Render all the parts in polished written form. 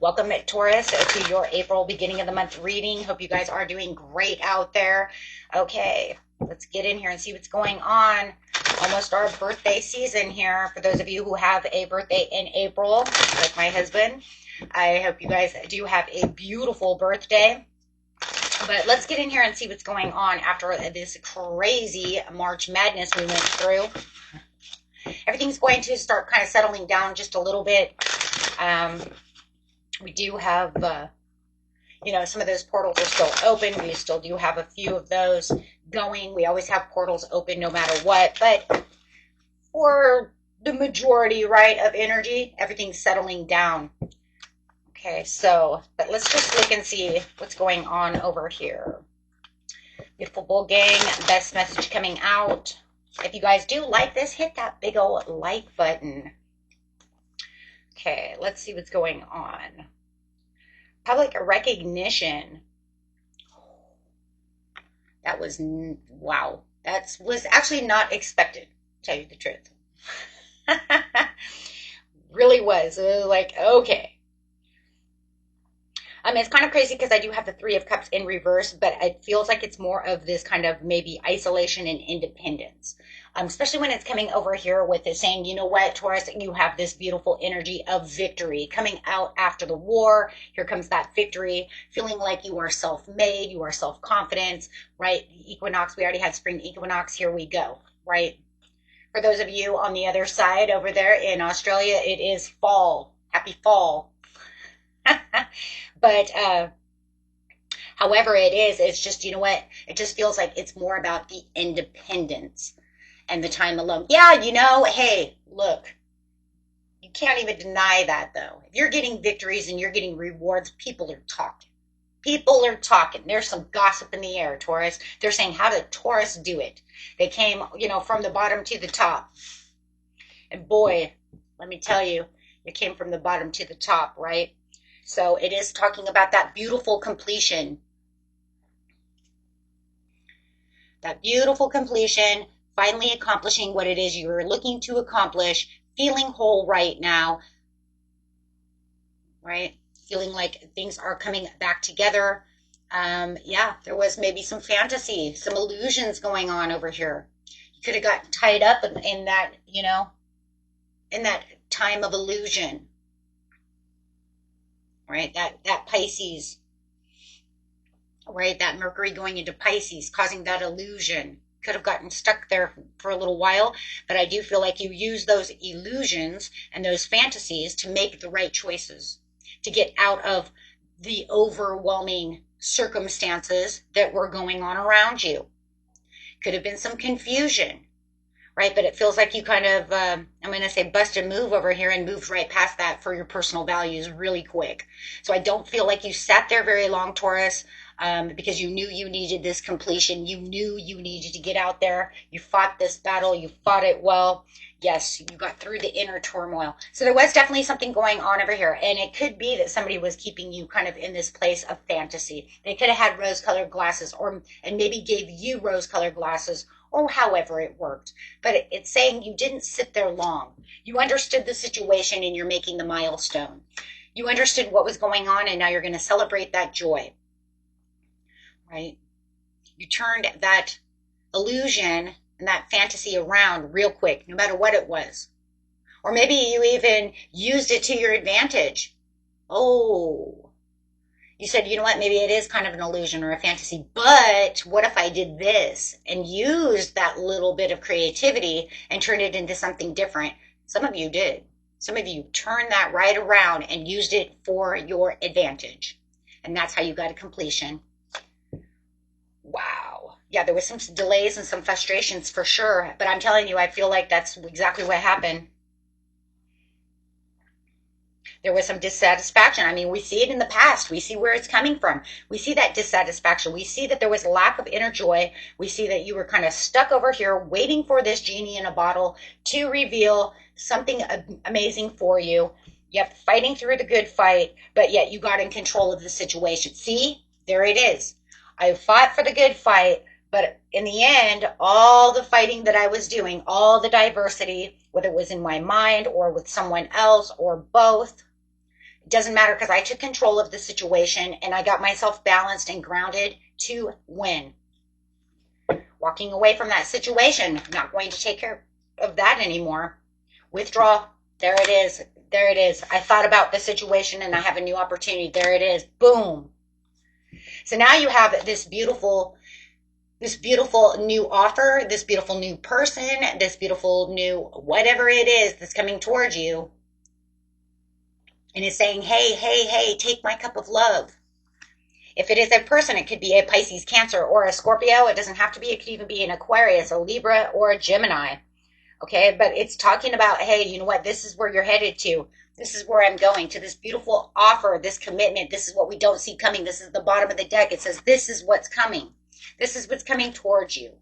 Welcome, Taurus, to your April beginning of the month reading. Hope you guys are doing great out there. Okay, let's get in here and see what's going on. Almost our birthday season here. For those of you who have a birthday in April, like my husband, I hope you guys do have a beautiful birthday. But let's get in here and see what's going on after this crazy March madness we went through. Everything's going to start kind of settling down just a little bit. We do have, some of those portals are still open. We still do have a few of those going. We always have portals open no matter what. But for the majority, right, of energy, everything's settling down. Okay, but let's just look and see what's going on over here. Beautiful Bull Gang, best message coming out. If you guys do like this, hit that big old like button. Okay, let's see what's going on. Public recognition. That was, wow. That was actually not expected, to tell you the truth. Really was. Like, okay. It's kind of crazy because I do have the Three of Cups in reverse, but it feels like it's more of this kind of maybe isolation and independence. Especially when it's coming over here with it saying, you know what, Taurus, you have this beautiful energy of victory coming out after the war. Here comes that victory, feeling like you are self-made, you are self-confident, right? Equinox, we already had spring equinox. Here we go, right? For those of you on the other side over there in Australia, it is fall. Happy fall. But however it is, it's just, you know what? It just feels like it's more about the independence and the time alone. Yeah, hey, look, you can't even deny that, though. If you're getting victories and you're getting rewards, people are talking. People are talking. There's some gossip in the air, Taurus. They're saying, how did Taurus do it? They came, from the bottom to the top. And boy, let me tell you, it came from the bottom to the top, right? So it is talking about that beautiful completion. That beautiful completion, finally accomplishing what it is you're looking to accomplish, feeling whole right now, right? Feeling like things are coming back together. Yeah, there was maybe some fantasy, some illusions going on over here. You could have gotten tied up in that, in that time of illusion. Right? That Pisces, right? That Mercury going into Pisces, causing that illusion. Could have gotten stuck there for a little while, but I do feel like you use those illusions and those fantasies to make the right choices, to get out of the overwhelming circumstances that were going on around you. Could have been some confusion, right? But it feels like you kind of, I'm going to say bust a move over here and moved right past that for your personal values really quick. So I don't feel like you sat there very long, Taurus, because you knew you needed this completion. You knew you needed to get out there. You fought this battle. You fought it well. Yes, you got through the inner turmoil. So there was definitely something going on over here. And it could be that somebody was keeping you kind of in this place of fantasy. They could have had rose-colored glasses and maybe gave you rose-colored glasses, or however it worked. But it's saying you didn't sit there long. You understood the situation and you're making the milestone. You understood what was going on and now you're going to celebrate that joy. Right? You turned that illusion and that fantasy around real quick, no matter what it was. Or maybe you even used it to your advantage. Oh, you said, you know what, maybe it is kind of an illusion or a fantasy, but what if I did this and used that little bit of creativity and turned it into something different? Some of you did. Some of you turned that right around and used it for your advantage. And that's how you got a completion. Wow. Yeah, there was some delays and some frustrations for sure, but I'm telling you, I feel like that's exactly what happened. There was some dissatisfaction. I mean, we see it in the past. We see where it's coming from. We see that dissatisfaction. We see that there was lack of inner joy. We see that you were kind of stuck over here waiting for this genie in a bottle to reveal something amazing for you. Yep, fighting through the good fight, but yet you got in control of the situation. See, there it is. I fought for the good fight, but in the end, all the fighting that I was doing, all the diversity, whether it was in my mind or with someone else or both, it doesn't matter because I took control of the situation and I got myself balanced and grounded to win. Walking away from that situation, not going to take care of that anymore. Withdraw. There it is. There it is. I thought about the situation and I have a new opportunity. There it is. Boom. So now you have this beautiful new offer, this beautiful new person, this beautiful new whatever it is that's coming towards you. And is saying, hey, hey, hey, take my cup of love. If it is a person, it could be a Pisces, Cancer, or a Scorpio. It doesn't have to be. It could even be an Aquarius, a Libra, or a Gemini. Okay, but it's talking about, hey, you know what? This is where you're headed to. This is where I'm going, to this beautiful offer, this commitment. This is what we don't see coming. This is the bottom of the deck. It says this is what's coming. This is what's coming towards you.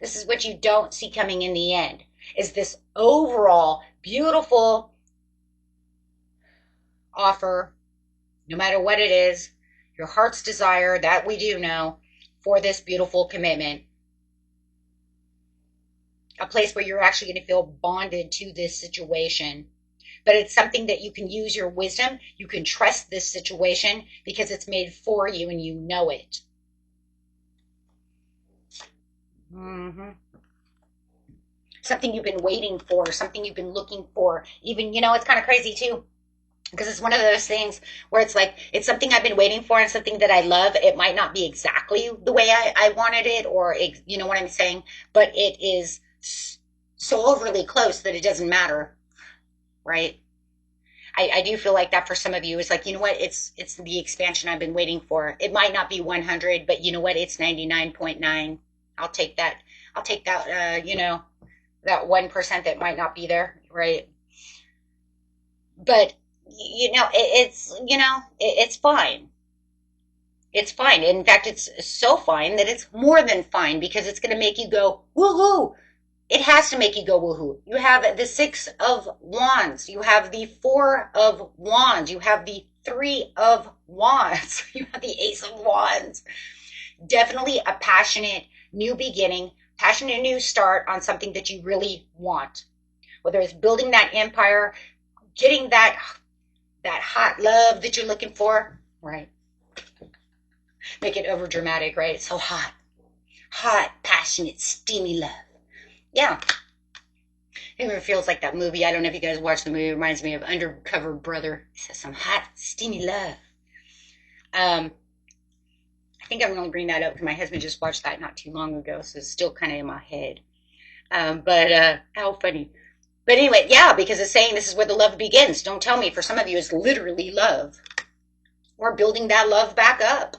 This is what you don't see coming in the end, is this overall beautiful offer, no matter what it is, your heart's desire, that we do know, for this beautiful commitment. A place where you're actually going to feel bonded to this situation. But it's something that you can use your wisdom. You can trust this situation because it's made for you and you know it. Something you've been waiting for, something you've been looking for. Even, it's kind of crazy too. Because it's one of those things where it's like, it's something I've been waiting for and something that I love. It might not be exactly the way I wanted it, or, you know what I'm saying? But it is so overly close that it doesn't matter, right? I do feel like that for some of you. It's like, you know what? It's the expansion I've been waiting for. It might not be 100, but you know what? It's 99.9. I'll take that. I'll take that, that 1% that might not be there, right? But it's fine. It's fine. In fact, it's so fine that it's more than fine because it's going to make you go, woohoo. It has to make you go, woohoo. You have the 6 of Wands. You have the 4 of Wands. You have the 3 of Wands. You have the Ace of Wands. Definitely a passionate new beginning, passionate new start on something that you really want. Whether it's building that empire, getting that hot love that you're looking for, right? Make it over dramatic, right? It's so hot. Hot, passionate, steamy love. Yeah. It feels like that movie. I don't know if you guys watched the movie. It reminds me of Undercover Brother. It says some hot, steamy love. I think I'm going to bring that up because my husband just watched that not too long ago, so it's still kind of in my head. But how funny. But anyway, yeah, because it's saying this is where the love begins. Don't tell me. For some of you, it's literally love. Or building that love back up.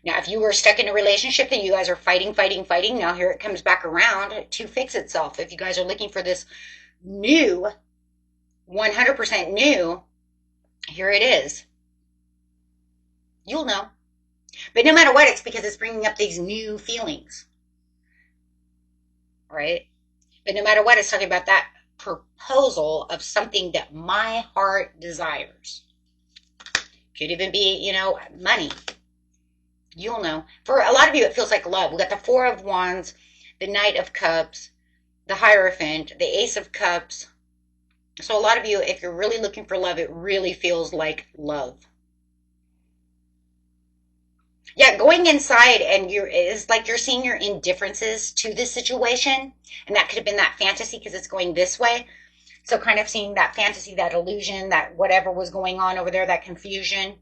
Now, if you were stuck in a relationship and you guys are fighting, now here it comes back around to fix itself. If you guys are looking for this new, 100% new, here it is. You'll know. But no matter what, it's because it's bringing up these new feelings. Right? But no matter what, it's talking about that proposal of something that my heart desires. Could even be, money. You'll know. For a lot of you, it feels like love. We got the 4 of Wands, the Knight of Cups, the Hierophant, the Ace of Cups. So a lot of you, if you're really looking for love, it really feels like love. Yeah, going inside and it's like you're seeing your indifferences to this situation. And that could have been that fantasy because it's going this way. So kind of seeing that fantasy, that illusion, that whatever was going on over there, that confusion.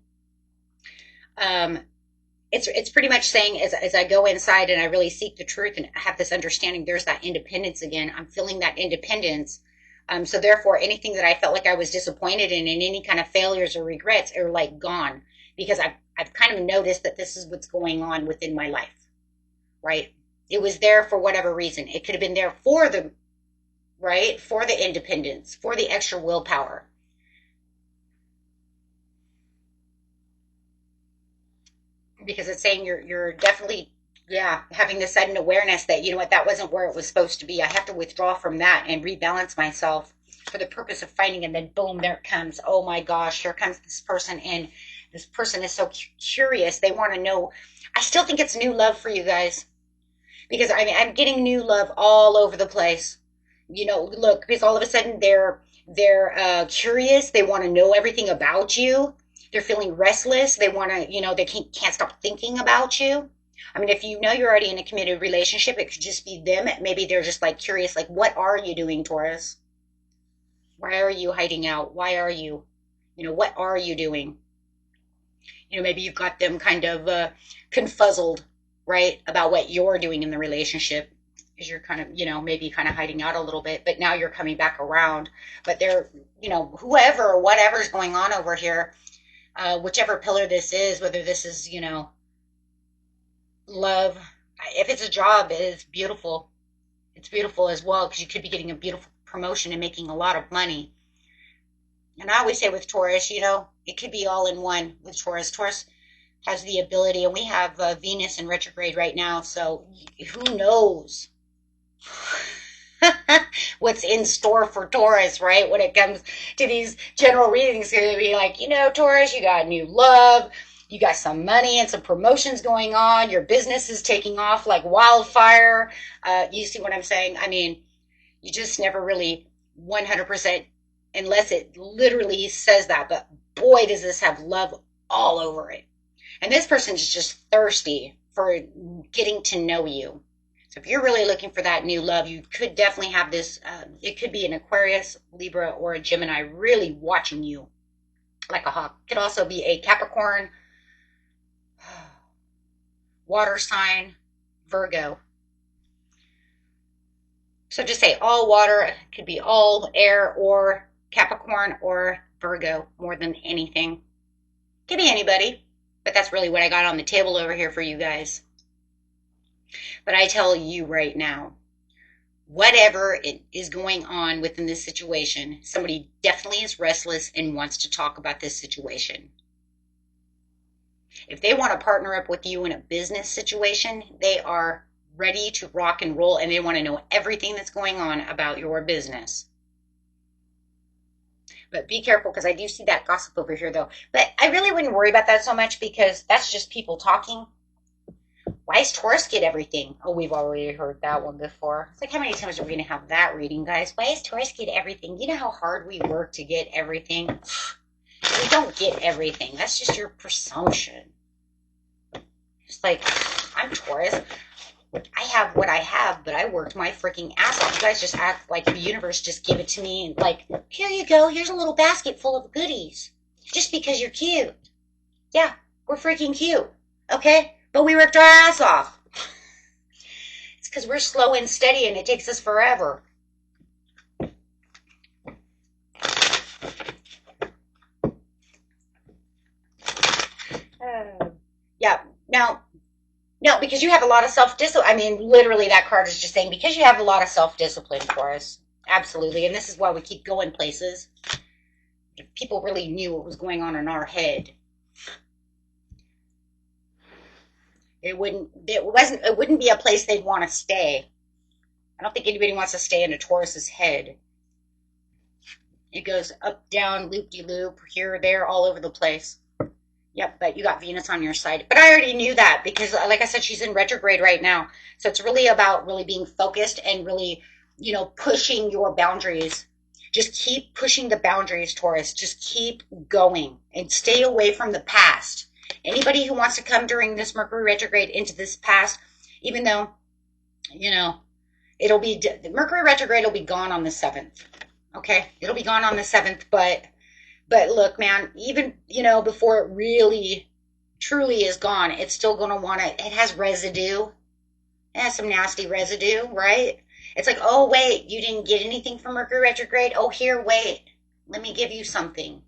It's pretty much saying as I go inside and I really seek the truth and have this understanding, there's that independence again. I'm feeling that independence. So therefore, anything that I felt like I was disappointed in and any kind of failures or regrets are like gone because I've kind of noticed that this is what's going on within my life, right? It was there for whatever reason. It could have been there for the independence, for the extra willpower. Because it's saying you're definitely, having this sudden awareness that, you know what, that wasn't where it was supposed to be. I have to withdraw from that and rebalance myself for the purpose of finding, and then boom, there it comes. Oh my gosh, here comes this person in. This person is so curious. They want to know. I still think it's new love for you guys, because I mean, I'm getting new love all over the place. Look, because all of a sudden they're curious. They want to know everything about you. They're feeling restless. They want to, they can't stop thinking about you. I mean, if you know you're already in a committed relationship, it could just be them. Maybe they're just like curious, like, what are you doing, Taurus? Why are you hiding out? Why are you, what are you doing? Maybe you've got them kind of confuzzled, right, about what you're doing in the relationship, because you're kind of, maybe kind of hiding out a little bit, but now you're coming back around. But they're, whoever or whatever's going on over here, whichever pillar this is, whether this is, love, if it's a job, it is beautiful. It's beautiful as well, because you could be getting a beautiful promotion and making a lot of money. And I always say with Taurus, it could be all in one with Taurus. Taurus has the ability, and we have Venus in retrograde right now, so who knows what's in store for Taurus, right? When it comes to these general readings, it's going to be like, Taurus, you got new love, you got some money and some promotions going on, your business is taking off like wildfire. You see what I'm saying? I mean, you just never really 100%, unless it literally says that, but boy, does this have love all over it. And this person's just thirsty for getting to know you. So if you're really looking for that new love, you could definitely have this. It could be an Aquarius, Libra, or a Gemini really watching you like a hawk. It could also be a Capricorn, water sign, Virgo. So just say all water. It could be all air or Capricorn or Virgo more than anything. It could be anybody. But that's really what I got on the table over here for you guys. But I tell you right now, whatever it is going on within this situation, somebody definitely is restless and wants to talk about this situation. If they want to partner up with you in a business situation, they are ready to rock and roll, and they want to know everything that's going on about your business. But be careful, because I do see that gossip over here, though. But I really wouldn't worry about that so much, because that's just people talking. Why does Taurus get everything? Oh, we've already heard that one before. It's like, how many times are we going to have that reading, guys? Why does Taurus get everything? You know how hard we work to get everything? We don't get everything. That's just your presumption. It's like, I'm Taurus. I have what I have, but I worked my freaking ass off. You guys just act like the universe just gave it to me, and like, here you go, here's a little basket full of goodies. Just because you're cute. Yeah, we're freaking cute. Okay? But we worked our ass off. It's because we're slow and steady, and it takes us forever. Yeah, now, no, because you have a lot of self-discipline. I mean, literally, that card is just saying, because you have a lot of self-discipline, Taurus. Absolutely. And this is why we keep going places. If people really knew what was going on in our head, it wouldn't be a place they'd want to stay. I don't think anybody wants to stay in a Taurus's head. It goes up, down, loop-de-loop, here, there, all over the place. Yep, but you got Venus on your side. But I already knew that, because, like I said, she's in retrograde right now. So it's really about really being focused and really, pushing your boundaries. Just keep pushing the boundaries, Taurus. Just keep going and stay away from the past. Anybody who wants to come during this Mercury retrograde into this past, even though, it'll be, Mercury retrograde will be gone on the 7th. Okay? It'll be gone on the 7th, but look, man, even, before it really, truly is gone, it's still going to want to, it has residue. It has some nasty residue, right? It's like, oh, wait, you didn't get anything from Mercury retrograde? Oh, here, wait, let me give you something.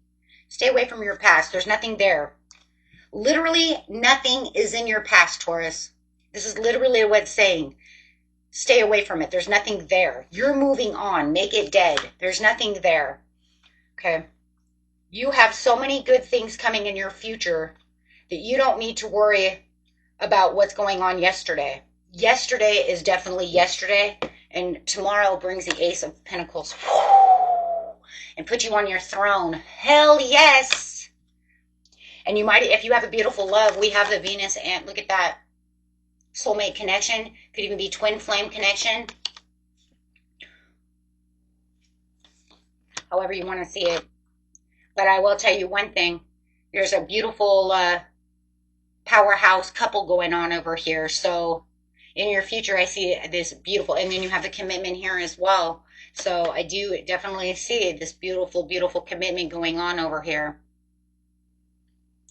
Stay away from your past. There's nothing there. Literally, nothing is in your past, Taurus. This is literally what it's saying. Stay away from it. There's nothing there. You're moving on. Make it dead. There's nothing there. Okay? You have so many good things coming in your future that you don't need to worry about what's going on yesterday. Yesterday is definitely yesterday, and tomorrow brings the Ace of Pentacles. and put you on your throne. Hell yes. And you might, if you have a beautiful love, we have the Venus, and look at that. Soulmate connection. Could even be twin flame connection. However you want to see it. But I will tell you one thing. There's a beautiful powerhouse couple going on over here. So in your future, I see this beautiful, and then you have the commitment here as well. So I do definitely see this beautiful, beautiful commitment going on over here.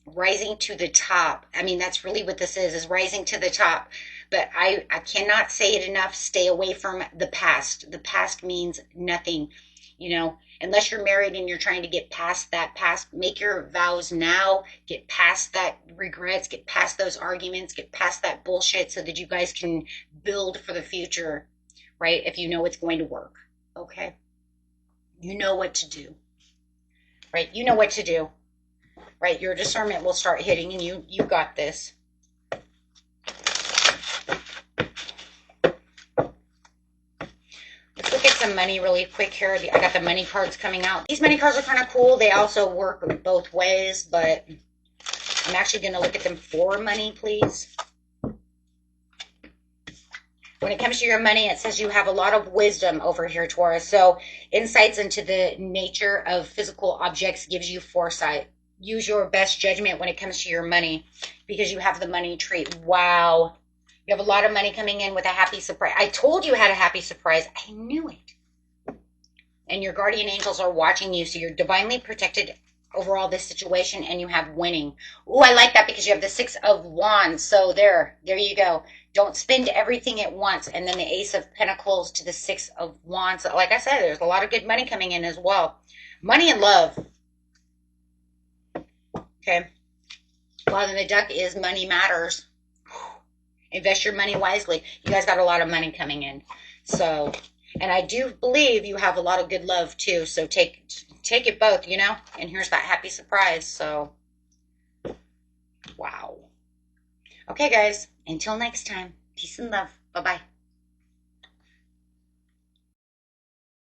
Rising to the top. I mean, that's really what this is rising to the top. But I cannot say it enough. Stay away from the past. The past means nothing. You know, unless you're married and you're trying to get past that past, make your vows now, get past that regrets, get past those arguments, get past that bullshit so that you guys can build for the future, right? If you know it's going to work, okay? You know what to do, right? You know what to do, right? Your discernment will start hitting, and you got this. Let's look at some money really quick here. I got the money cards coming out. These money cards are kind of cool. They also work both ways, but I'm actually going to look at them for money, please. When it comes to your money, it says you have a lot of wisdom over here, Taurus. So insights into the nature of physical objects gives you foresight. Use your best judgment when it comes to your money because you have the money tree. Wow. You have a lot of money coming in with a happy surprise. I told you had a happy surprise. I knew it. And your guardian angels are watching you, so you're divinely protected over all this situation, and you have winning. Ooh, I like that because you have the 6 of Wands. So there you go. Don't spend everything at once. And then the Ace of Pentacles to the 6 of Wands. Like I said, there's a lot of good money coming in as well. Money and love. Okay. Well, then the duck is money matters. Invest your money wisely. You guys got a lot of money coming in. So, and I do believe you have a lot of good love too. So take it both, you know. And here's that happy surprise. So, wow. Okay, guys. Until next time. Peace and love. Bye-bye.